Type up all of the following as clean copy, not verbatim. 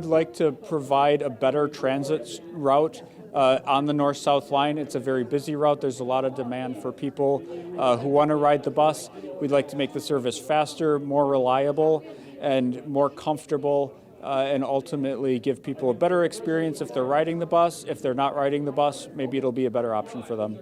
We'd like to provide a better transit route on the north-south line. It's a very busy route. There's a lot of demand for people who want to ride the bus. We'd like to make the service faster, more reliable, and more comfortable, and ultimately give people a better experience if they're riding the bus. If they're not riding the bus, maybe it'll be a better option for them.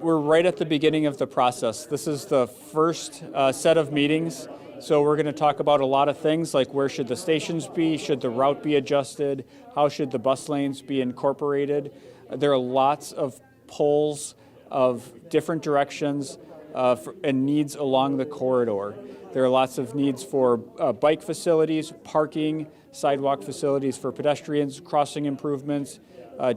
We're right at the beginning of the process. This is the first set of meetings. So we're going to talk about a lot of things like where should the stations be, should the route be adjusted, how should the bus lanes be incorporated. There are lots of polls of different directions and needs along the corridor. There are lots of needs for bike facilities, parking, sidewalk facilities for pedestrians, crossing improvements,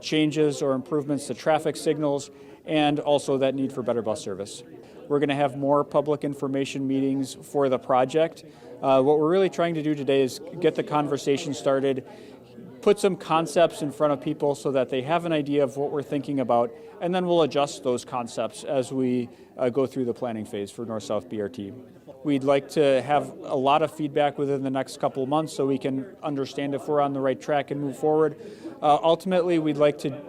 changes or improvements to traffic signals, and also that need for better bus service. We're going to have more public information meetings for the project. What we're really trying to do today is get the conversation started, put some concepts in front of people so that they have an idea of what we're thinking about, and then we'll adjust those concepts as we go through the planning phase for North-South BRT. We'd like to have a lot of feedback within the next couple of months so we can understand if we're on the right track and move forward. Ultimately, we'd like to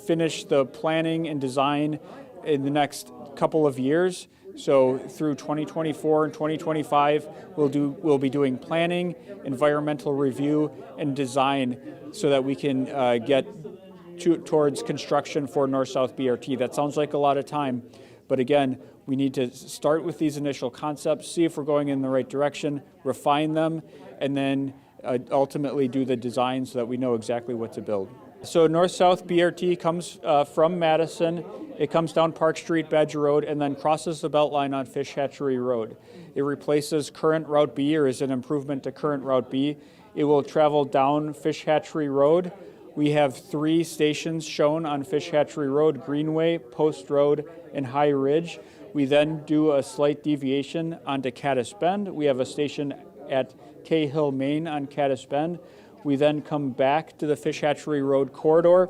finish the planning and design in the next couple of years. So through 2024 and 2025, we'll be doing planning, environmental review, and design so that we can get towards construction for North-South BRT. That sounds like a lot of time, but again, we need to start with these initial concepts, see if we're going in the right direction, refine them, and then ultimately do the design so that we know exactly what to build. So North-South BRT comes from Madison. It comes down Park Street, Badger Road, and then crosses the Beltline on Fish Hatchery Road. It replaces current Route B, or is an improvement to current Route B. It will travel down Fish Hatchery Road. We have 3 stations shown on Fish Hatchery Road: Greenway, Post Road, and High Ridge. We then do a slight deviation onto Caddis Bend. We have a station at Cahill, Maine on Caddis Bend. We then come back to the Fish Hatchery Road corridor,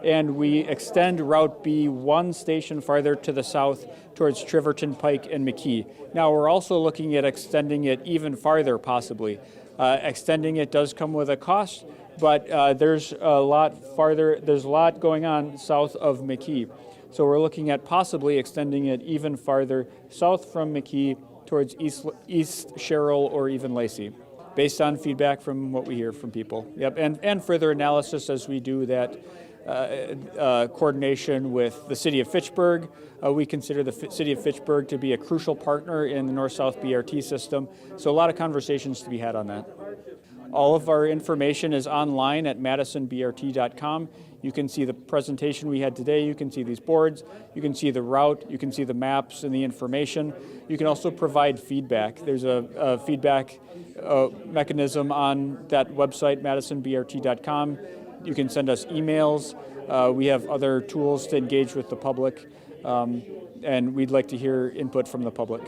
and we extend Route B 1 station farther to the south towards Triverton Pike and McKee. Now, we're also looking at extending it even farther, possibly. Extending it does come with a cost, but there's a lot going on south of McKee. So we're looking at possibly extending it even farther south from McKee towards East Sherrill or even Lacey, based on feedback from what we hear from people. Yep, and further analysis as we do that coordination with the City of Fitchburg. We consider the City of Fitchburg to be a crucial partner in the North-South BRT system, so a lot of conversations to be had on that. All of our information is online at madisonbrt.com. You can see the presentation we had today, you can see these boards, you can see the route, you can see the maps and the information. You can also provide feedback. There's a feedback mechanism on that website, madisonbrt.com. You can send us emails. We have other tools to engage with the public, and we'd like to hear input from the public.